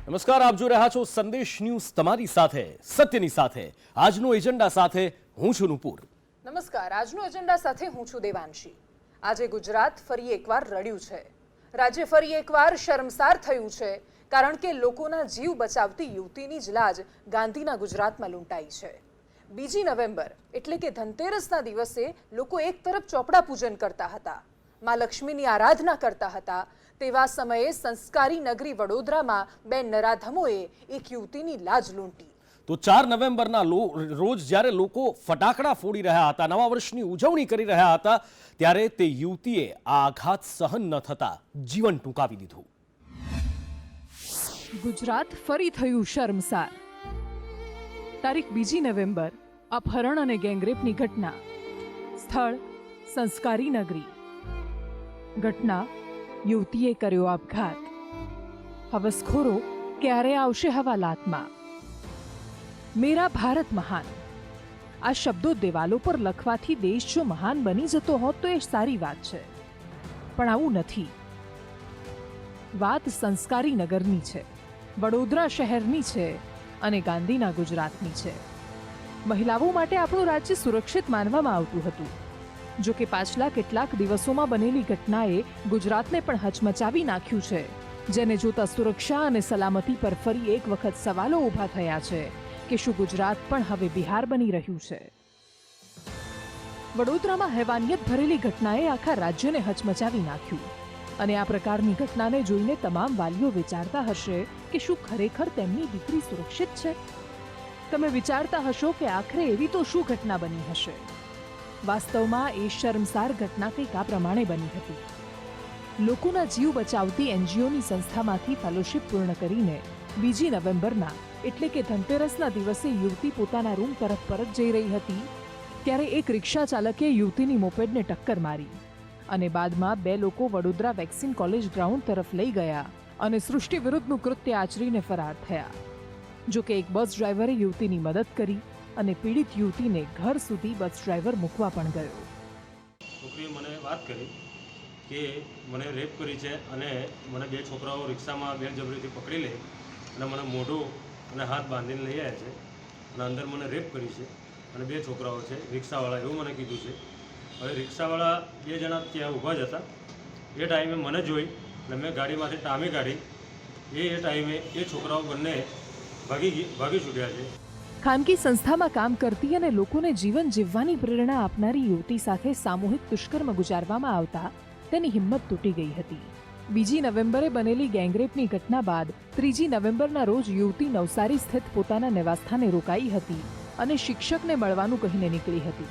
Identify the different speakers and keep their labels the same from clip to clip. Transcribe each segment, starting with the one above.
Speaker 1: નમસ્કાર, આપ જોઈ રહ્યા છો સંદેશ ન્યૂઝ, તમારી સાથે સત્યની સાથે આજનો એજન્ડા સાથે હું છું નુપુર.
Speaker 2: નમસ્કાર, આજનો એજન્ડા સાથે હું છું દેવાંશી. આજે ગુજરાત ફરી એકવાર રડ્યું છે. રાજ્ય ફરી એકવાર શર્મસાર થયું છે, કારણ કે લોકોના જીવ બચાવતી યુવતીની જ લાજ ગાંધીના ગુજરાતમાં લૂંટાઈ છે. 2 નવેમ્બર એટલે કે ધનતેરસના દિવસે લોકો એક તરફ ચોપડા પૂજન કરતા હતા, માં લક્ષ્મીની આરાધના કરતા હતા. તેવા સમયે સંસ્કારી નગરી વડોદરામાં બે નરાધમોએ એક યુવતીની લાજ લૂંટી.
Speaker 1: તો 4 નવેમ્બરના રોજ જ્યારે લોકો ફટાકડા ફોડી રહ્યા હતા, નવા વર્ષની ઉજવણી કરી રહ્યા હતા, ત્યારે તે યુવતીએ આ આઘાત સહન ન થતા જીવન ટૂંકાવી દીધું.
Speaker 2: ગુજરાત ફરી થયું શર્મસાર. તારીખ 2 નવેમ્બર, અપહરણ અને ગેંગરેપની ઘટના. સ્થળ સંસ્કારી નગરી. ઘટના, યુવતીએ કર્યો આપઘાત. હવસખોરો ક્યારે આવશે હવાલાતમાં? મેરા ભારત મહાન, આ શબ્દો દિવાલો પર લખવાથી દેશ જો મહાન બની જતો હોત તો એ સારી વાત છે, પણ આવું નથી. વાત સંસ્કારી નગરની છે, વડોદરા શહેરની છે અને ગાંધીના ગુજરાતની છે. મહિલાઓ માટે આપણું રાજ્ય સુરક્ષિત માનવામાં આવતું હતું. જો કે પાછલા કેટલાક દિવસોમાં બનેલી ઘટનાએ ગુજરાતને પણ હચમચાવી નાખ્યું છે, જેને જોતા સુરક્ષા અને સલામતી પર ફરી એક વખત સવાલો ઊભા થયા છે કે શું ગુજરાત પણ હવે બિહાર બની રહ્યું છે? વડોદરામાં હેવાનિયત ભરેલી ઘટનાએ આખા રાજ્યને હચમચાવી નાખ્યું, અને આ પ્રકારની ઘટનાને જોઈને તમામ વાલીઓ વિચારતા હશે કે શું ખરેખર તેમની દીકરી સુરક્ષિત છે? તમે વિચારતા હશો કે આખરે એવી તો શું ઘટના બની હશે? વાસ્તવમાં એ શર્મસાર ઘટના કંઈક આ પ્રમાણે બની હતી. લોકોના જીવ બચાવતી એનજીઓની સંસ્થામાંથી ફેલોશિપ પૂર્ણ કરીને 2 નવેમ્બરના એટલે કે ધનતેરસના દિવસે યુવતી પોતાના રૂમ તરફ પરત જઈ રહી હતી, ત્યારે એક રિક્ષા ચાલકે યુવતીની મોપેડને ટક્કર મારી અને બાદમાં 2 લોકો વડોદરા વેક્સિન કોલેજ ગ્રાઉન્ડ તરફ લઈ ગયા અને સૃષ્ટિ વિરુદ્ધનું કૃત્ય આચરીને ફરાર થયા. જો કે એક બસ ડ્રાઈવરે યુવતીની મદદ કરી અને પીડિત યુવતીને ઘર સુધી બસ ડ્રાઈવર મૂકવા પણ ગયો.
Speaker 3: છોકરીએ મને વાત કરી કે મને રેપ કરી છે અને મને 2 છોકરાઓ રિક્ષામાં બેરજબરીથી પકડી લે અને મને મોઢું અને હાથ બાંધીને લઈ આવ્યા છે અને અંદર મને રેપ કરી છે અને 2 છોકરાઓ છે રિક્ષાવાળા, એવું મને કીધું છે. હવે રિક્ષાવાળા 2 જણા ત્યાં ઊભા જ હતા. એ ટાઈમે મને જોઈ અને મેં ગાડીમાંથી ટામી કાઢી. એ ટાઈમે એ છોકરાઓ બંને ભાગી છૂટ્યા છે.
Speaker 2: ખાનગી સંસ્થામાં કામ કરતી અને લોકોને જીવન જીવવાની પ્રેરણા આપનારી યુવતી સાથે સામૂહિક દુષ્કર્મ ગુજારવામાં આવતા તેની હિંમત તૂટી ગઈ હતી. 2 નવેમ્બરે બનેલી ગેંગરેપની ઘટના બાદ 3 નવેમ્બરના રોજ યુવતી નવસારી સ્થિત પોતાના નિવાસસ્થાને રોકાઈ હતી અને શિક્ષકને મળવાનું કહીને નીકળી હતી.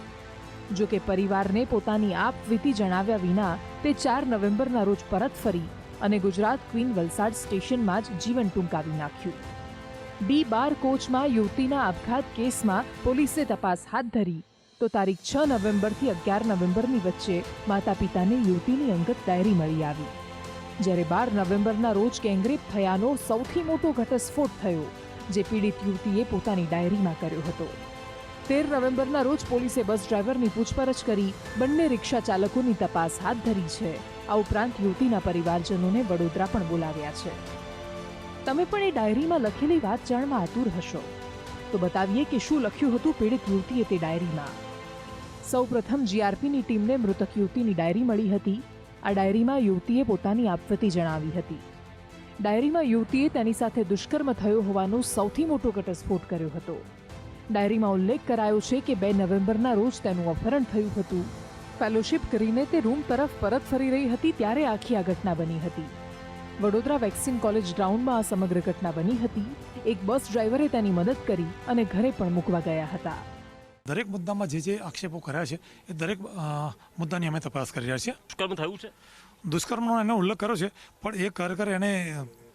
Speaker 2: જો કે પરિવારને પોતાની આપવીતી જણાવ્યા વિના તે 4 નવેમ્બરના રોજ પરત ફરી અને ગુજરાત ક્વીન વલસાડ સ્ટેશનમાં જ જીવન ટૂંકાવી નાખ્યું. D12 કોચમાં યુવતીના આપઘાત કેસમાં પોલીસે તપાસ હાથ ધરી તો તારીખ 6 નવેમ્બરથી 11 નવેમ્બરની વચ્ચે માતા પિતાને યુવતીની અંગત ડાયરી મળી આવી. જ્યારે 12 નવેમ્બરના રોજ ગેંગરેપ થયાનો સૌથી મોટો ઘટસ્ફોટ થયો, જે પીડિત યુવતીએ પોતાની ડાયરીમાં કર્યો હતો. 13 નવેમ્બરના રોજ પોલીસે બસ ડ્રાઈવરની પૂછપરછ કરી બંને રિક્ષા ચાલકોની તપાસ હાથ ધરી છે. આ ઉપરાંત યુવતીના પરિવારજનોને વડોદરા પણ બોલાવ્યા છે. તમે પણ એ ડાયરીમાં લખેલી વાત જાણવા આતુર હશો, તો બતાવીએ કે શું લખ્યું હતું પીડિત યુવતીએ તે ડાયરીમાં. સૌપ્રથમ જીઆરપીની ટીમને મૃતક યુવતીની ડાયરી મળી હતી. આ ડાયરીમાં યુવતીએ પોતાની આપવીતી જણાવી હતી. ડાયરીમાં યુવતીએ તેની સાથે દુષ્કર્મ થયો હોવાનો સૌથી મોટો ઘટસ્ફોટ કર્યો હતો. ડાયરીમાં ઉલ્લેખ કરાયો છે કે 2 નવેમ્બરના રોજ તેનું અપહરણ થયું હતું. ફેલોશિપ કરીને તે રૂમ તરફ પરત ફરી રહી હતી ત્યારે આખી આ ઘટના બની હતી. વડોદરા વેક્સિન કોલેજ ગ્રાઉન્ડમાં આ સમગ્ર ઘટના બની હતી. એક બસ ડ્રાઈવરે તેની મદદ કરી અને ઘરે પણ મૂકવા ગયા હતા.
Speaker 4: દરેક મુદ્દામાં જે આક્ષેપો કર્યા છે એ દરેક મુદ્દાની અમે તપાસ કરી રહ્યા છીએ.
Speaker 3: દુષ્કર્મ થયું છે,
Speaker 4: દુષ્કર્મનો એનો ઉલ્લેખ કર્યો છે, પણ એ ખરેખર એને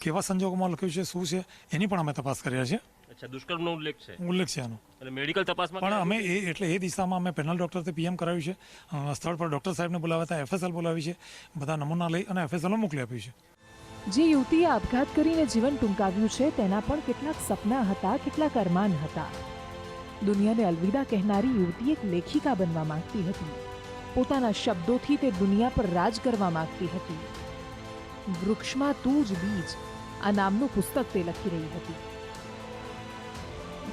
Speaker 4: કેવા સંજોગોમાં લખ્યું છે, શું છે, એની પણ અમે તપાસ કરી રહ્યા છીએ.
Speaker 3: અચ્છા, દુષ્કર્મનો ઉલ્લેખ છે
Speaker 4: આનો.
Speaker 3: અને મેડિકલ તપાસમાં
Speaker 4: પણ અમે એ દિશામાં અમે પેનલ ડૉક્ટરથી પીએમ કરાવ્યું છે. સ્થળ પર ડૉક્ટર સાહેબને બોલાવ્યા હતા, FSL બોલાવી છે, બધા નમૂના લઈ અને FSL મોકલી આપ્યું છે.
Speaker 2: જે યુવતીએ આપઘાત કરીને જીવન ટૂંકાવ્યું છે તેના પણ કેટલાક સપના હતા, કેટલાક અરમાન હતા. દુનિયાને અલવિદા કહેનારી યુવતી એક લેખિકા બનવા માંગતી હતી. પોતાના શબ્દોથી તે દુનિયા પર રાજ કરવા માંગતી હતી. વૃક્ષમાં તું જ બીજ, આ નામનું પુસ્તક તે લખી રહી હતી.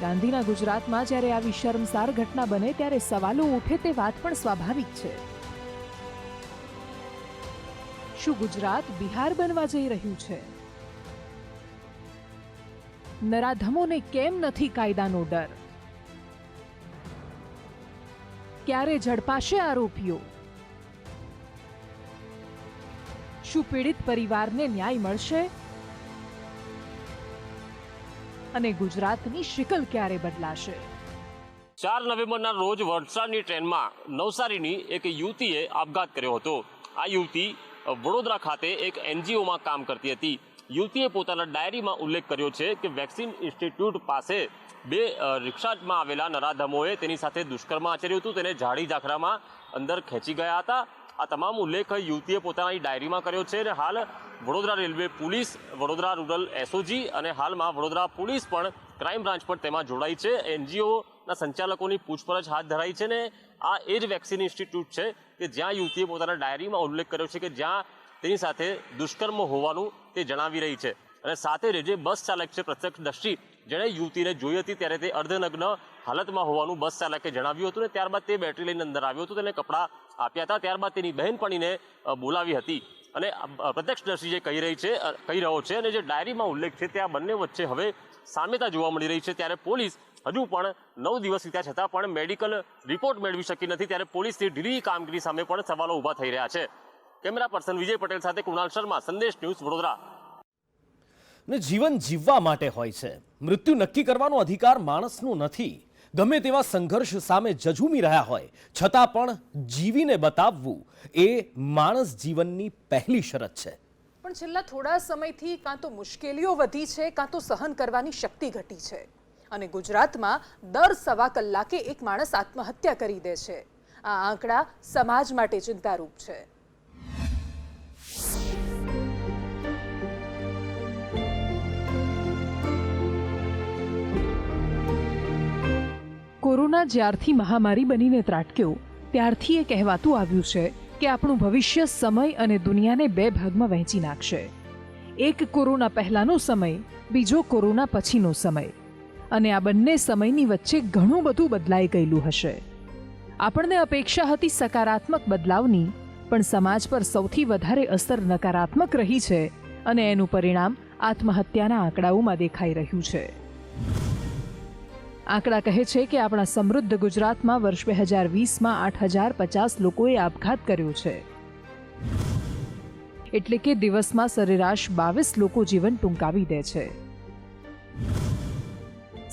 Speaker 2: ગાંધીના ગુજરાતમાં જ્યારે આવી શર્મસાર ઘટના બને ત્યારે સવાલો ઉઠે તે વાત પણ સ્વાભાવિક છે. શું ગુજરાત બિહાર બનવા જઈ રહ્યું છે? નરાધમોને કેમ નથી કાયદાનો ડર? ક્યારે ઝડપાશે આરોપીઓ? શું પીડિત પરિવારને ન્યાય મળશે? અને ગુજરાતની શિકલ ક્યારે બદલાશે?
Speaker 5: 4 નવેમ્બરના રોજ વલસાડની ટ્રેનમાં નવસારીની એક યુવતીએ આપઘાત કર્યો હતો. આ યુવતી વડોદરા ખાતે એક એનજીઓમાં કામ કરતી હતી. યુવતીએ પોતાના ડાયરીમાં ઉલ્લેખ કર્યો છે કે વેક્સિન ઇન્સ્ટિટ્યૂટ પાસે 2 રિક્ષામાં આવેલા નરાધમોએ તેની સાથે દુષ્કર્મ આચર્યું હતું. તેને ઝાડી ઝાખરામાં અંદર ખેંચી ગયા હતા. આ તમામ ઉલ્લેખ યુવતીએ પોતાની ડાયરીમાં કર્યો છે અને હાલ Vadodara railway police, Vadodara rural SOG અને હાલમાં વડોદરા પોલીસ પણ ક્રાઇમ બ્રાન્ચ પણ તેમાં જોડાઈ છે. એનજીઓના સંચાલકોની પૂછપરછ હાથ ધરાઈ છે ને આ એ જ વેક્સિન ઇન્સ્ટિટ્યૂટ છે કે જ્યાં યુવતીએ પોતાના ડાયરીમાં ઉલ્લેખ કર્યો છે કે જ્યાં તેની સાથે દુષ્કર્મ હોવાનું તે જણાવી રહી છે. અને સાથે જે બસ ચાલક છે પ્રત્યક્ષદર્શી જેણે યુવતીને જોઈ હતી ત્યારે તે અર્ધનગ્ન હાલતમાં હોવાનું બસ ચાલકે જણાવ્યું હતું ને ત્યારબાદ તે બેટરી લઈને અંદર આવ્યો હતો. તેને કપડાં આપ્યા હતા. ત્યારબાદ તેની બહેનપણીને બોલાવી હતી અને પ્રત્યક્ષદર્શી જે કહી રહ્યો છે અને જે ડાયરીમાં ઉલ્લેખ છે તે આ બંને વચ્ચે હવે સામ્યતા જોવા મળી રહી છે. ત્યારે પોલીસ હજુ પણ 9 દિવસ વીત્યા છતાં પણ મેડિકલ રિપોર્ટ મેળવી શકી નથી. ત્યારે પોલીસની ઢીલી કામગીરી સામે પણ સવાલો ઊભા થઈ રહ્યા છે. કેમેરા પર્સન વિજય પટેલ સાથે કુણાલ શર્મા, સંદેશ ન્યૂઝ, વડોદરા.
Speaker 1: ને જીવન જીવવા માટે હોય છે. મૃત્યુ નક્કી કરવાનો અધિકાર માણસનો નથી. ગમે તેવા સંઘર્ષ સામે ઝઝૂમી રહ્યા હોય છતાં પણ જીવીને બતાવવું એ માણસ જીવનની પહેલી શરત છે.
Speaker 2: પણ છેલ્લા થોડા સમયથી કાં તો મુશ્કેલીઓ વધી છે કાં તો સહન કરવાની શક્તિ ઘટી છે. અને ગુજરાતમાં દર 1.25 કલાકે એક માણસ આત્મહત્યા કરી દે છે. આ આંકડા સમાજ માટે ચિંતારૂપ છે. કોરોના જ્યારથી મહામારી બનીને ત્રાટક્યો ત્યારથી એ કહેવાતું આવ્યું છે કે આપણું ભવિષ્ય સમય અને દુનિયાને 2 ભાગમાં વહેંચી નાખશે. એક કોરોના પહેલાનો સમય, બીજો કોરોના પછીનો સમય. અને આ બંને સમયની વચ્ચે ઘણું બધું બદલાઈ ગયેલું હશે. આપણને અપેક્ષા હતી સકારાત્મક બદલાવની, પણ સમાજ પર સૌથી વધારે અસર નકારાત્મક રહી છે અને એનું પરિણામ આત્મહત્યાના આંકડાઓમાં દેખાઈ રહ્યું છે. આંકડા કહે છે કે આપણા સમૃદ્ધ ગુજરાતમાં વર્ષ 2020માં 8050 લોકોએ આપઘાત કર્યો છે. એટલે કે દિવસમાં સરેરાશ 22 લોકો જીવન ટૂંકાવી દે છે.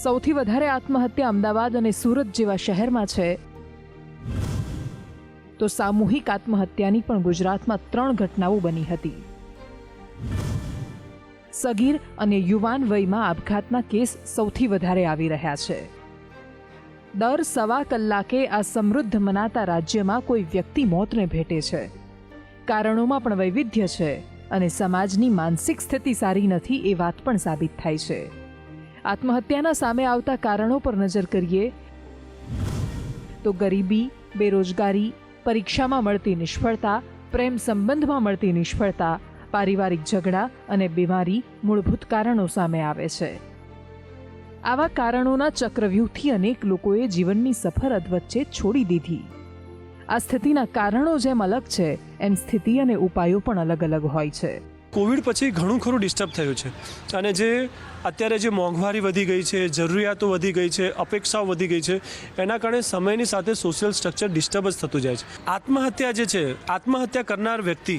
Speaker 2: સૌથી વધારે આત્મહત્યા અમદાવાદ અને સુરત જેવા શહેરમાં છે. તો સામૂહિક આત્મહત્યાની પણ ગુજરાતમાં 3 ઘટનાઓ બની હતી. સગીર અને યુવાન વયમાં આપઘાતના કેસ સૌથી વધારે આવી રહ્યા છે. દર 1.25 કલાકે આ સમૃદ્ધ મનાતા રાજ્યમાં કોઈ વ્યક્તિ મોતને ભેટે છે. કારણોમાં પણ વૈવિધ્ય છે અને સમાજની માનસિક સ્થિતિ સારી નથી એ વાત પણ સાબિત થાય છે. આત્મહત્યાના સામે આવતા કારણો પર નજર કરીએ તો ગરીબી, બેરોજગારી, પરીક્ષામાં મળતી નિષ્ફળતા, પ્રેમ સંબંધમાં મળતી નિષ્ફળતા, પારિવારિક ઝઘડા અને બીમારી મૂળભૂત કારણો સામે આવે છે. આવા કારણોના ચક્રવ્યૂહથી અનેક લોકોએ જીવનની સફર અધવચ્ચે છોડી દીધી. આ સ્થિતિના કારણો જેમ અલગ છે એમ સ્થિતિ અને ઉપાયો પણ અલગ અલગ હોય છે.
Speaker 6: કોવિડ પછી ઘણું ખરું ડિસ્ટર્બ થયું છે અને જે અત્યારે જે મોંઘવારી વધી ગઈ છે, જરૂરિયાતો વધી ગઈ છે, અપેક્ષાઓ વધી ગઈ છે, એના કારણે સમયની સાથે સોશિયલ સ્ટ્રક્ચર ડિસ્ટર્બ જ થતું જાય છે. આત્મહત્યા જે છે, આત્મહત્યા કરનાર વ્યક્તિ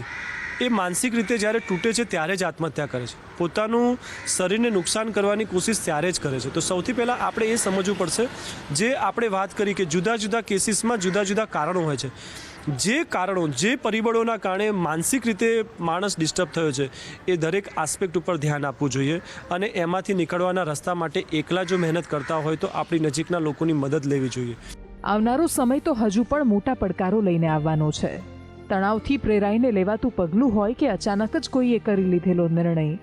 Speaker 6: એ માનસિક રીતે જ્યારે તૂટે છે ત્યારે જ આત્મહત્યા કરે છે. પોતાનું શરીરને નુકસાન કરવાની કોશિશ ત્યારે જ કરે છે. તો સૌથી પહેલાં આપણે એ સમજવું પડશે, જે આપણે વાત કરી કે જુદા જુદા કેસીસમાં જુદા જુદા કારણો હોય છે. જે કારણો, જે પરિબળોના કારણે માનસિક રીતે માણસ ડિસ્ટર્બ થયો છે એ દરેક આસ્પેક્ટ ઉપર ધ્યાન આપવું જોઈએ અને એમાંથી નીકળવાના રસ્તા માટે એકલા જો મહેનત કરતા હોય તો આપણી નજીકના લોકોની મદદ લેવી જોઈએ.
Speaker 2: આવનારો સમય તો હજુ પણ મોટા પડકારો લઈને આવવાનો છે. તણાવથી પ્રેરાઈને લેવાતું પગલું હોય કે અચાનક જ કોઈએ કરી લીધેલો નિર્ણય,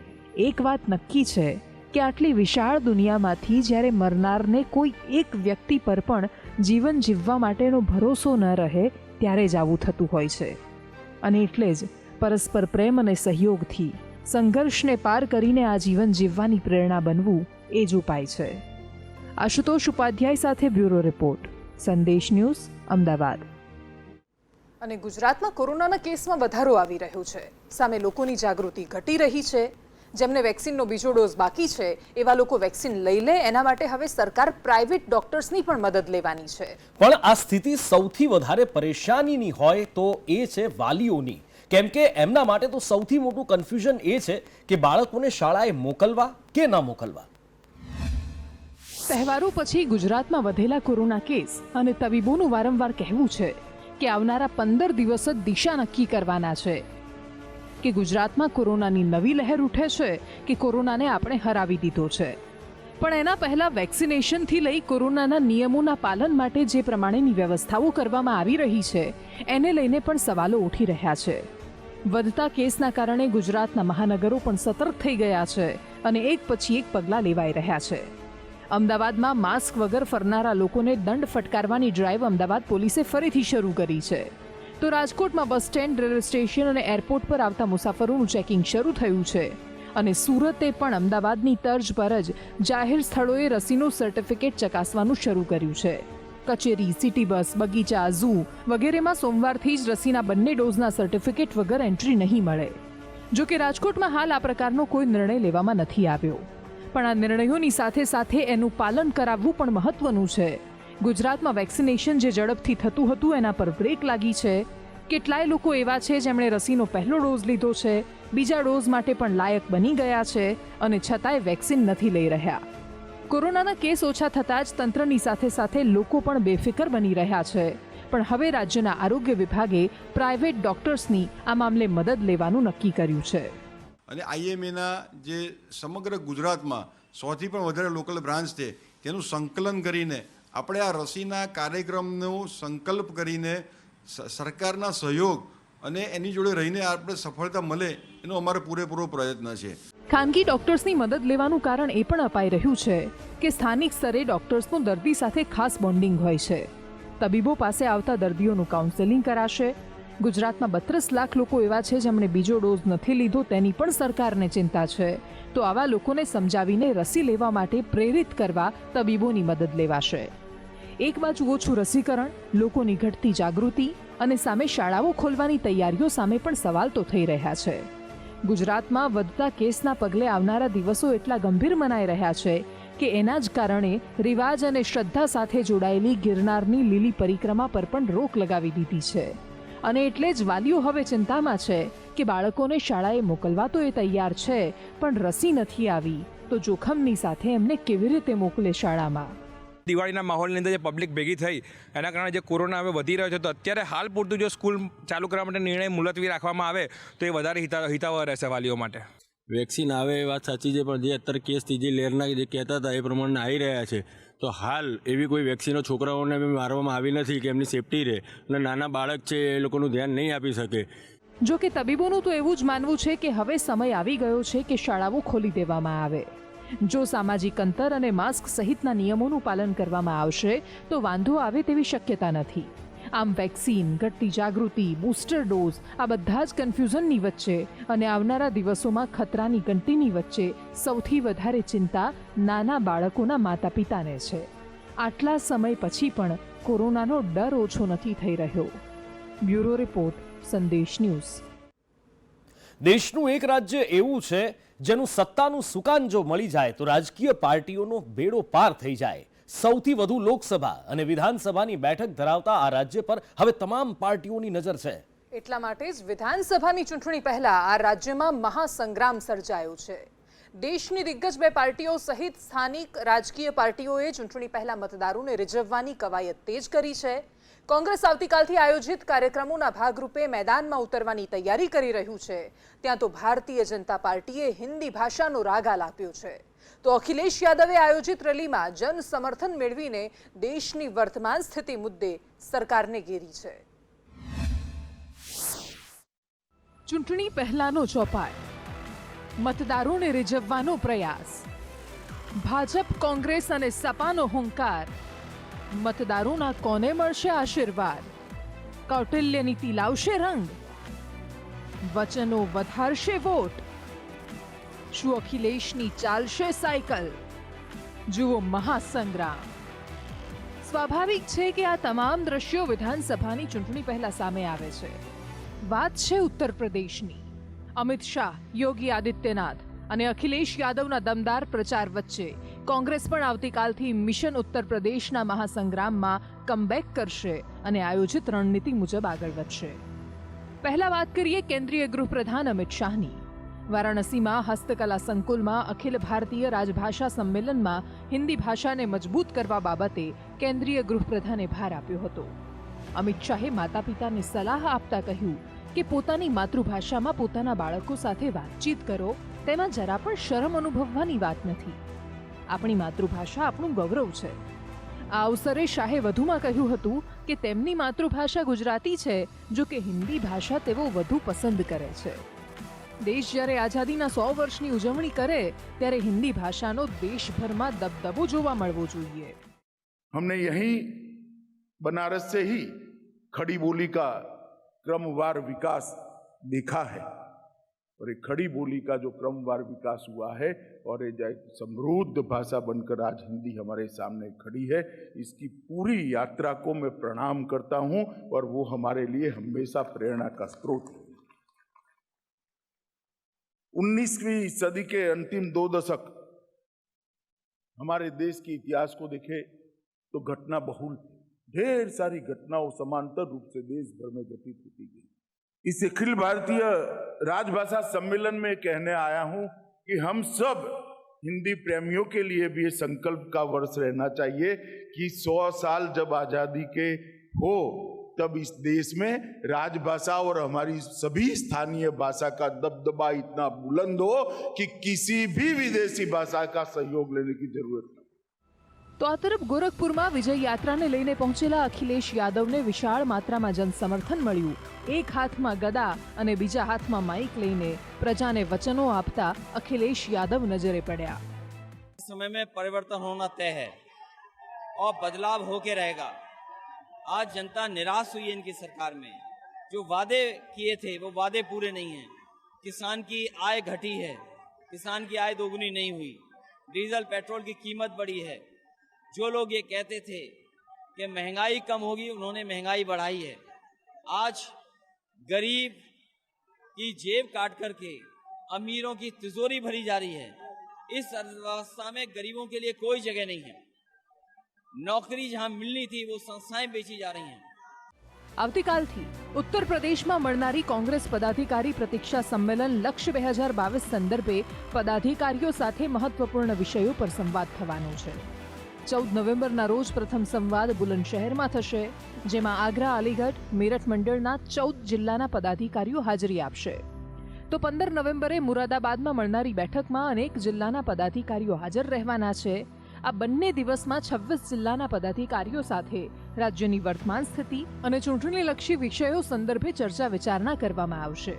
Speaker 2: એક વાત નક્કી છે કે આટલી વિશાળ દુનિયામાંથી જ્યારે મરનારને કોઈ એક વ્યક્તિ પર પણ જીવન જીવવા માટેનો ભરોસો ન રહે ત્યારે જ આવું થતું હોય છે. અને એટલે જ પરસ્પર પ્રેમ અને સહયોગથી સંઘર્ષને પાર કરીને આ જીવન જીવવાની પ્રેરણા બનવું એ જ ઉપાય છે. આશુતોષ ઉપાધ્યાય સાથે બ્યુરો રિપોર્ટ, સંદેશ ન્યૂઝ, અમદાવાદ.
Speaker 7: અને ગુજરાતમાં કોરોનાના કેસમાં વધારો આવી રહ્યો છે. સામે લોકોની જાગૃતિ ઘટી રહી છે. જેમને વેક્સિનનો બીજો ડોઝ બાકી છે એવા લોકો વેક્સિન લઈ લે, એના માટે હવે સરકાર પ્રાઇવેટ ડોક્ટર્સની પણ મદદ લેવાની છે.
Speaker 1: પણ આ સ્થિતિ સૌથી વધારે પરેશાનીની હોય તો એ છે વાલીઓની, કેમ કે એમના માટે તો સૌથી મોટું કન્ફ્યુઝન એ છે કે બાળકોને શાળાએ મોકલવા કે ના મોકલવા.
Speaker 2: તહેવારો પછી ગુજરાતમાં વધેલા કોરોના કેસ અને તબીબોનું વારંવાર કહેવું છે કે આવનારા 15 દિવસ જ દિશા નક્કી કરવાના છે કે ગુજરાતમાં કોરોનાની નવી લહેર ઉઠે છે કે કોરોનાને આપણે હરાવી દીધો છે. પણ એના પહેલા વેક્સિનેશનથી લઈ કોરોનાના નિયમોના પાલન માટે જે પ્રમાણેની વ્યવસ્થાઓ કરવામાં આવી રહી છે એને લઈને પણ સવાલો ઉઠી રહ્યા છે. વધતા કેસના કારણે ગુજરાતના મહાનગરો પણ સતર્ક થઈ ગયા છે અને એક પછી એક પગલાં લેવાઈ રહ્યા છે. અમદાવાદમાં માસ્ક વગર ફરનારા લોકોને દંડ ફટકારવાની ડ્રાઈવ અમદાવાદ પોલીસે ફરીથી શરૂ કરી છે. તો રાજકોટમાં બસ સ્ટેન્ડ, રેલવે સ્ટેશન અને એરપોર્ટ પર આવતા મુસાફરોનું ચેકિંગ શરૂ થયું છે. અને સુરતે પણ અમદાવાદની તર્જ પર જ જાહેર સ્થળોએ રસીનું સર્ટિફિકેટ ચકાસવાનું શરૂ કર્યું છે. કચેરી, સિટી બસ, બગીચા, ઝૂ વગેરેમાં સોમવારથી જ રસીના બંને ડોઝના સર્ટિફિકેટ વગર એન્ટ્રી નહીં મળે. જો કે રાજકોટમાં હાલ આ પ્રકારનો કોઈ નિર્ણય લેવામાં નથી આવ્યો. પણ આ નિર્ણયોની સાથે સાથે એનું પાલન કરાવવું પણ મહત્વનું છે. ગુજરાતમાં વેક્સિનેશન જે ઝડપથી થતું હતું એના પર બ્રેક લાગી છે. કેટલાય લોકો એવા છે જેમણે રસીનો પહેલો ડોઝ લીધો છે, બીજા ડોઝ માટે પણ લાયક બની ગયા છે અને છતાંય વેક્સિન નથી લઈ રહ્યા. કોરોનાના કેસ ઓછા થતાં જ તંત્રની સાથે સાથે લોકો પણ બેફિકર બની રહ્યા છે. પણ હવે રાજ્યના આરોગ્ય વિભાગે પ્રાઇવેટ ડોક્ટર્સની આ મામલે મદદ લેવાનું નક્કી કર્યું છે.
Speaker 8: અને આઈએમએના જે સમગ્ર ગુજરાતમાં 100થી પણ વધારે લોકલ બ્રાન્ચ છે તેનું સંકલન કરીને આપણે આ રસીના કાર્યક્રમનો સંકલ્પ કરીને સરકારના સહયોગ અને એની જોડે રહીને આપણે સફળતા મળે એનો અમારો પૂરેપૂરો પ્રયત્ન છે.
Speaker 2: ખાનગી ડોક્ટર્સની મદદ લેવાનું કારણ એ પણ અપાઈ રહ્યું છે કે સ્થાનિક સ્તરે ડોક્ટર્સનું દર્દી સાથે ખાસ બોન્ડિંગ હોય છે. તબીબો પાસે આવતા દર્દીઓનું કાઉન્સેલિંગ કરાશે. ગુજરાતમાં 32 લાખ લોકો એવા છે જેમણે બીજો ડોઝ નથી લીધો, તેની પણ સરકારને ચિંતા છે. તો આવા લોકોને સમજાવીને રસી લેવા માટે પ્રેરિત કરવા તબીબોની મદદ લેવાશે. એક બાજુ ઓછું રસીકરણ, લોકોની ઘટતી જાગૃતિ અને સામે શાળાઓ ખોલવાની તૈયારીઓ સામે પણ સવાલ તો થઈ રહ્યા છે. ગુજરાતમાં વધતા કેસના પગલે આવનારા દિવસો એટલા ગંભીર મનાઈ રહ્યા છે કે એના જ કારણે રિવાજ અને શ્રદ્ધા સાથે જોડાયેલી ગિરનારની લીલી પરિક્રમા પર પણ રોક લગાવી દીધી છે. અને એટલે જ વાલીઓ હવે ચિંતામાં છે કે બાળકોને શાળાએ મોકલવા તો એ તૈયાર છે, પણ રસી નથી આવી તો જોખમની સાથે એમને કેવી રીતે મોકલે શાળામાં.
Speaker 9: દિવાળીના માહોલની અંદર જે પબ્લિક ભેગી થઈ એના કારણે જે કોરોના હવે વધી રહ્યો છે, તો અત્યારે હાલ પૂરતું જો સ્કૂલ ચાલુ કરવા માટે નિર્ણય મુલતવી રાખવામાં આવે તો એ વધારે હિતાવહ રહેશે વાલીઓ માટે.
Speaker 10: વેક્સિન આવે એ વાત સાચી છે, પણ જે અત્યારે કેસ ત્રીજી લહેરના જે કહેતા હતા એ પ્રમાણે આવી રહ્યા છે, તો હાલ એવી કોઈ વેક્સિનો છોકરાઓને મારવામાં આવી નથી કે એમની સેફટી રહે. અને નાના બાળક છે એ લોકોનું ધ્યાન નહીં આપી શકે.
Speaker 2: જો કે તબીબોનું તો એવું જ માનવું છે કે હવે સમય આવી ગયો છે કે શાળાઓ ખોલી દેવામાં આવે. જો સામાજિક અંતર અને માસ્ક સહિતના નિયમોનું પાલન કરવામાં આવશે તો વાંધો આવે તેવી શક્યતા નથી. આમ વેક્સિન, ઘટતી જાગૃતિ, બૂસ્ટર ડોઝ આ બધા જ કન્ફ્યુઝનની વચ્ચે અને આવનારા દિવસોમાં ખતરાની ઘંટીની વચ્ચે સૌથી વધારે ચિંતા નાના બાળકોના માતા પિતાને છે. આટલા સમય પછી પણ કોરોનાનો ડર ઓછો નથી થઈ રહ્યો. બ્યુરો રિપોર્ટ, સંદેશ ન્યૂઝ.
Speaker 1: દેશનું એક રાજ્ય એવું છે જેનું સત્તાનું સુકાન જો મળી જાય તો રાજકીય પાર્ટીઓનો બેડો પાર થઈ જાય. સૌથી વધુ લોકસભા અને વિધાનસભાની બેઠક ધરાવતા આ રાજ્ય પર હવે તમામ પાર્ટીઓની નજર છે.
Speaker 7: એટલા માટે જ વિધાનસભાની ચૂંટણી પહેલા આ રાજ્યમાં મહાસંગ્રામ સર્જાયો છે. દેશની દિગ્ગજ 2 પાર્ટીઓ સહિત સ્થાનિક રાજકીય પાર્ટીઓએ ચૂંટણી પહેલા મતદારોને રીઝવવાની કવાયત તેજ કરી છે. કોંગ્રેસ આવતીકાલથી આયોજિત કાર્યક્રમોના ભાગરૂપે મેદાનમાં ઉતરવાની તૈયારી કરી રહ્યું છે. ત્યાં તો ભારતીય જનતા પાર્ટીએ હિન્દી ભાષાનો રાગ આલાપ્યો છે. તો અખિલેશ યાદવે આયોજિત રેલીમાં જન સમર્થન મેળવીને દેશની વર્તમાન સ્થિતિ મુદ્દે સરકારને ઘેરી છે.
Speaker 2: ચૂંટણી પહેલાનો ચોપાટ, મતદારોને રીઝવવાનો પ્રયાસ, ભાજપ, કોંગ્રેસ અને સપાનો હુંકાર. મતદારોના કોને મળશે આશીર્વાદ? કૌટિલ્ય નીતિ લાવશે રંગ, વચનો વધારશે વોટ. શું અખિલેશની ચાલશે સાયકલ? જુઓ મહાસંગ્રામ. સ્વાભાવિક છે કે આ તમામ દ્રશ્યો વિધાનસભાની ચૂંટણી પહેલા સામે આવે છે. વાત છે ઉત્તર પ્રદેશની. અમિત શાહ, યોગી આદિત્યનાથ અને અખિલેશ યાદવના દમદાર પ્રચાર વચ્ચે કોંગ્રેસ પણ આવતીકાલથી મિશન ઉત્તર પ્રદેશના મહાસંગ્રામમાં કમબેક કરશે અને આયોજિત રણનીતિ મુજબ આગળ વધશે. પહેલા વાત કરીએ કેન્દ્રીય ગૃહપ્રધાન અમિત શાહની. વારાણસીમાં હસ્તકલા સંકુલમાં અખિલ ભારતીય રાજભાષા સંમેલનમાં હિન્દી ભાષાને મજબૂત કરવા બાબતે કેન્દ્રીય ગૃહપ્રધાને ભાર આપ્યો હતો. અમિત શાહે માતા પિતાને સલાહ આપતા કહ્યું કે પોતાની માતૃભાષામાં પોતાના બાળકો સાથે વાતચીત કરો, તેમાં જરા પણ શરમ અનુભવવાની વાત નથી. આપણી માતૃભાષા આપણું ગૌરવ છે. આ અવસરે શાહે વધુમાં કહ્યું હતું કે તેમની માતૃભાષા ગુજરાતી છે, જો કે હિન્દી ભાષા તેઓ વધુ પસંદ કરે છે. દેશ જ્યારે આઝાદીના 100 વર્ષની ઉજવણી કરે ત્યારે હિન્દી ભાષાનો દેશભરમાં દબદબો જોવા મળવો જોઈએ.
Speaker 11: हमने यहीं बनारस से ही खड़ी बोली का क्रमवार विकास देखा है और ये खड़ी बोली का जो क्रमवार विकास हुआ है और ये समृद्ध भाषा बनकर आज हिंदी हमारे सामने खड़ी है, इसकी पूरी यात्रा को मैं प्रणाम करता हूं और वो हमारे लिए हमेशा प्रेरणा का स्रोत है. 19वीं सदी के अंतिम 2 दशक हमारे देश के इतिहास को देखें तो घटना बहुल थी. ढेर सारी घटनाओं समांतर रूप से देश भर में घटित होती गई. इस अखिल भारतीय राजभाषा सम्मेलन में कहने आया हूं कि हम सब हिंदी प्रेमियों के लिए भी ये संकल्प का वर्ष रहना चाहिए कि 100 साल जब आजादी के हो तब इस देश में राजभाषा और हमारी सभी स्थानीय भाषा का दबदबा इतना बुलंद हो कि किसी भी विदेशी भाषा का सहयोग लेने की जरूरत नहीं.
Speaker 2: તો આ તરફ ગોરખપુરમાં વિજય યાત્રાને લઈને પહોંચેલા અખિલેશ યાદવને વિશાળ માત્રામાં જનસમર્થન મળ્યું. એક હાથમાં ગદા અને બીજા હાથમાં માઇક લઈને પ્રજાને વચનો આપતા અખિલેશ યાદવ નજરે પડ્યા.
Speaker 12: समय में परिवर्तन होना तय है और बदलाव होके रहेगा. आज जनता निराश हुई है इनकी सरकार में. जो वादे किए थे वो वादे पूरे नहीं हैं. किसान की आय घटी है, किसान की आय दोगुनी नहीं हुई. डीजल पेट्रोल की कीमत बढ़ी है. जो लोग ये कहते थे कि महंगाई कम होगी, उन्होंने महंगाई बढ़ाई है. आज गरीब की जेब काट करके अमीरों की तिजोरी भरी जा रही है. इस अवस्था में गरीबों के लिए कोई जगह नहीं है. नौकरी जहां मिलनी थी वो संस्थाएं बेची जा रही हैं.
Speaker 2: આવતીકાલથી ઉત્તર પ્રદેશમાં મળનારી કોંગ્રેસ પદાધિકારી પ્રતીક્ષા સંમેલન લક્ષ્ય 2022 સંદર્ભે પદાધિકારીઓ સાથે મહત્વપૂર્ણ વિષયો પર સંવાદ થવાનો છે. 14 નવેમ્બરના રોજ પ્રથમ સંવાદ બુલંદશહેરમાં થશે, જેમાં આગ્રા, અલીગઢ, મેરઠ મંડળના 14 જિલ્લાના પદાધિકારીઓ હાજરી આપશે. તો 15 નવેમ્બરે મુરાદાબાદમાં મળનારી બેઠકમાં અનેક જિલ્લાના પદાધિકારીઓ હાજર રહેવાના છે. આ બંને દિવસમાં 26 જિલ્લાના પદાધિકારીઓ સાથે રાજ્યની વર્તમાન સ્થિતિ અને ચૂંટણીલક્ષી વિષયો સંદર્ભે ચર્ચા વિચારણા કરવામાં આવશે.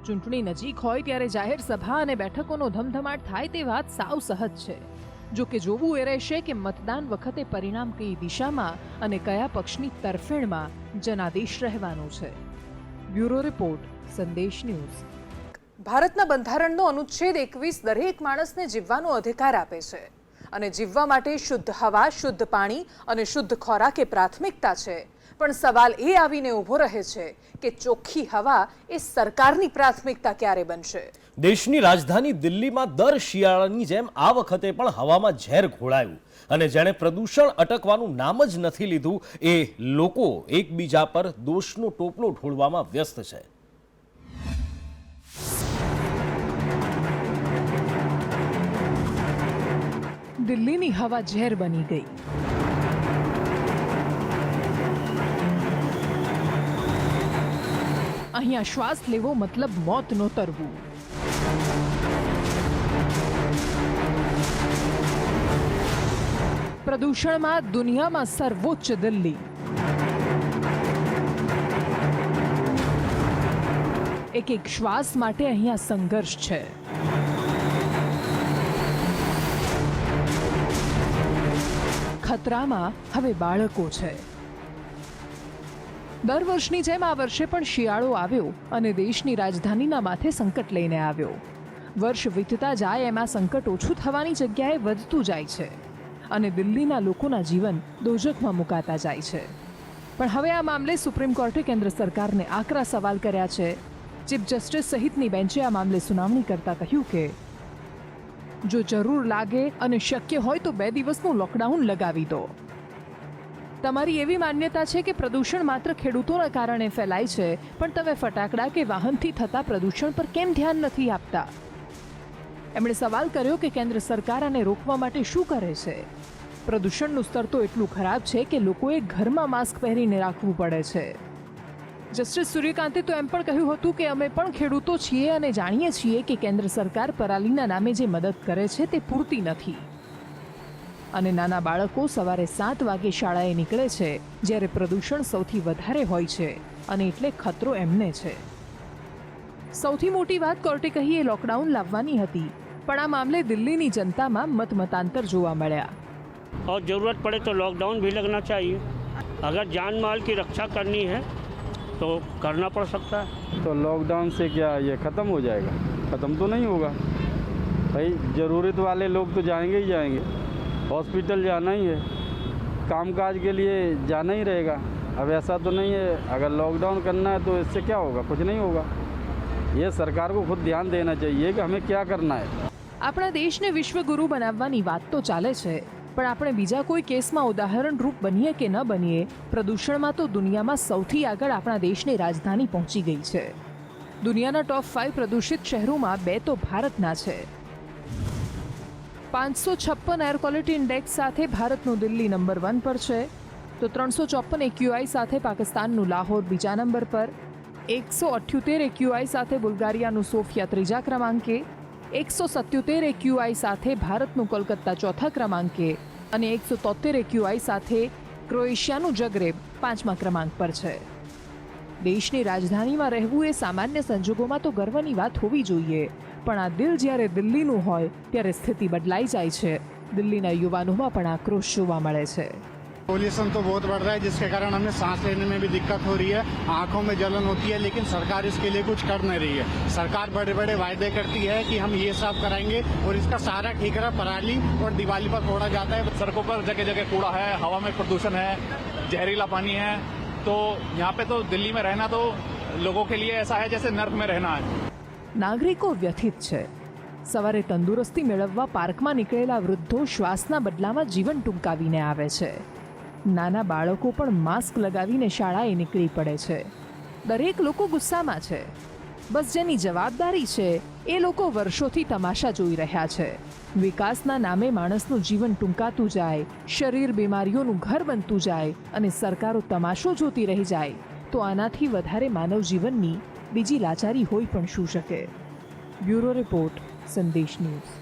Speaker 2: ચૂંટણી નજીક હોય ત્યારે જાહેર સભા અને બેઠકોનો ધમધમાટ થાય તે વાત સાવ સહજ છે. જો કે જોવું એ રહેશે કે મતદાન વખતે પરિણામ કઈ દિશામાં અને કયા પક્ષની તરફેણમાં જનાદેશ રહેવાનો છે. બ્યુરો રિપોર્ટ, સંદેશ ન્યૂઝ.
Speaker 7: ભારતના બંધારણનો અનુચ્છેદ 21 દરેક માણસને જીવવાનો અધિકાર આપે છે અને જીવવા માટે શુદ્ધ હવા, શુદ્ધ પાણી અને શુદ્ધ ખોરાક એ પ્રાથમિકતા છે. પણ સવાલ એ આવીને ઊભો રહે છે કે ચોખ્ખી હવા એ સરકારની પ્રાથમિકતા ક્યારે બનશે?
Speaker 1: દેશની રાજધાની દિલ્હીમાં દર શિયાળાની જેમ આ વખતે પણ હવામાં ઝેર ઘોળાયું અને જેણે પ્રદૂષણ અટકવાનું નામ જ નથી લીધું એ લોકો એકબીજા પર દોષનો ટોપલો ઢોળવામાં વ્યસ્ત છે.
Speaker 2: દિલ્હીની હવા ઝેર બની ગઈ. અહીંયા શ્વાસ લેવો મતલબ મોત નોતરવું. પ્રદૂષણમાં દુનિયામાં સર્વોચ્ચ દિલ્હી. એક એક શ્વાસ માટે અહીંયા સંઘર્ષ છે. ખતરામાં હવે બાળકો છે. દર વર્ષની જેમ આ વર્ષે પણ શિયાળો આવ્યો અને દેશની રાજધાનીના માથે સંકટ લઈને આવ્યો. વર્ષ વીતતા જાય એમાં સંકટ ઓછું થવાની જગ્યાએ વધતું જાય છે અને દિલ્હીના લોકોના જીવન દોજખમાં મુકાતા જાય છે. પણ હવે આ મામલે સુપ્રીમ કોર્ટે કેન્દ્ર સરકારને આકરા સવાલ કર્યા છે. ચીફ જસ્ટિસ સહિતની બેન્ચે આ મામલે સુનાવણી કરતા કહ્યું કે જો જરૂર લાગે અને શક્ય હોય તો 2 દિવસનું લોકડાઉન લગાવી દો. તમારી એવી માન્યતા છે કે પ્રદૂષણ માત્ર ખેડૂતોના કારણે ફેલાય છે, પણ તમે ફટાકડા કે વાહનથી થતા પ્રદૂષણ પર કેમ ધ્યાન નથી આપતા? એમણે સવાલ કર્યો કે કેન્દ્ર સરકાર આને રોકવા માટે શું કરે છે? પ્રદૂષણનું સ્તર તો એટલું ખરાબ છે કે લોકોએ ઘરમાં માસ્ક પહેરીને રાખવું પડે છે. જસ્ટિસ સૂર્યકાંતે તો એમ પણ કહ્યું હતું કે અમે પણ ખેડૂતો છીએ અને જાણીએ છીએ કે કેન્દ્ર સરકાર પરાલીના નામે જે મદદ કરે છે તે પૂરતી નથી. અને નાના બાળકો સવારે 7 વાગે શાળાએ નીકળે છે જ્યારે પ્રદૂષણ સૌથી વધારે હોય છે અને એટલે ખતરો એમને છે. સૌથી મોટી વાત કોર્ટે કહી એ લોકડાઉન લાવવાની હતી, પણ આ મામલે દિલ્હીની જનતામાં મતમતાંતર જોવા મળ્યા.
Speaker 13: और ज़रूरत पड़े तो लॉकडाउन भी लगना चाहिए. अगर जान माल की रक्षा करनी है तो करना पड़ सकता है.
Speaker 14: तो लॉकडाउन से क्या ये ख़त्म हो जाएगा? ख़त्म तो नहीं होगा भाई. ज़रूरत वाले लोग तो जाएंगे ही जाएंगे, हॉस्पिटल जाना ही है, कामकाज के लिए जाना ही रहेगा. अब ऐसा तो नहीं है अगर लॉकडाउन करना है तो इससे क्या होगा? कुछ नहीं होगा. ये सरकार को खुद ध्यान देना चाहिए कि हमें क्या करना है.
Speaker 2: આપણા દેશને વિશ્વગુરુ બનાવવાની વાત તો ચાલે છે, પણ આપણે બીજા કોઈ કેસમાં ઉદાહરણરૂપ બનીએ કે ન બનીએ, પ્રદૂષણમાં તો દુનિયામાં સૌથી આગળ આપણા દેશની રાજધાની પહોંચી ગઈ છે. દુનિયાના ટોપ 5 પ્રદૂષિત શહેરોમાં 2 તો ભારતના છે. 556 એર ક્વોલિટી ઇન્ડેક્સ સાથે ભારતનું દિલ્હી નંબર 1 પર છે, તો 354 AQI સાથે પાકિસ્તાનનું લાહોર બીજા નંબર પર, 178 AQI સાથે બુલ્ગારિયાનું સોફિયા ત્રીજા ક્રમાંકે, 177 AQI સાથે ભારતનું કોલકાતા ચોથા ક્રમાંકે અને 173 AQI સાથે ક્રોએશિયાનું જગ્રેબ 5મા ક્રમાંક પર છે. દેશની રાજધાનીમાં રહેવું એ સામાન્ય સંજોગોમાં તો ગર્વની વાત હોવી જોઈએ, પણ આ દિલ જ્યારે દિલ્હીનું હોય ત્યારે સ્થિતિ બદલાઈ જાય છે. દિલ્હીના યુવાનોમાં પણ આક્રોશ જોવા મળે છે.
Speaker 15: पोल्यूशन तो बहुत बढ़ रहा है जिसके कारण हमें सांस लेने में भी दिक्कत हो रही है, आंखों में जलन होती है, लेकिन सरकार इसके लिए कुछ कर नहीं रही है. सरकार बड़े बड़े वायदे करती है कि हम ये साफ कराएंगे और इसका सारा ठेका पराली और दिवाली पर फोड़ा जाता है.
Speaker 16: सड़कों पर जगह जगह कूड़ा है, हवा में प्रदूषण है, जहरीला पानी है. तो यहाँ पे तो दिल्ली में रहना तो लोगों के लिए ऐसा है जैसे नर्क में रहना है.
Speaker 2: નાગરિકો વ્યથિત છે. સવારે તંદુરસ્તી મેળવવા પાર્કમાં નીકળેલા વૃદ્ધો શ્વાસના બદલામાં જીવન ટૂંકાવીને આવે છે. નાના બાળકો પણ માસ્ક લગાવીને શાળાએ નીકળી પડે છે. દરેક લોકો ગુસ્સામાં છે. બસ જેની જવાબદારી છે એ લોકો વર્ષોથી તમાશા જોઈ રહ્યા છે. વિકાસના નામે માણસનું જીવન ટૂંકાતું જાય, શરીર બીમારીઓનું ઘર બનતું જાય અને સરકારો તમાશો જોતી રહી જાય, તો આનાથી વધારે માનવ જીવનની બીજી લાચારી હોઈ પણ શું શકે. બ્યુરો રિપોર્ટ, સંદેશ ન્યૂઝ.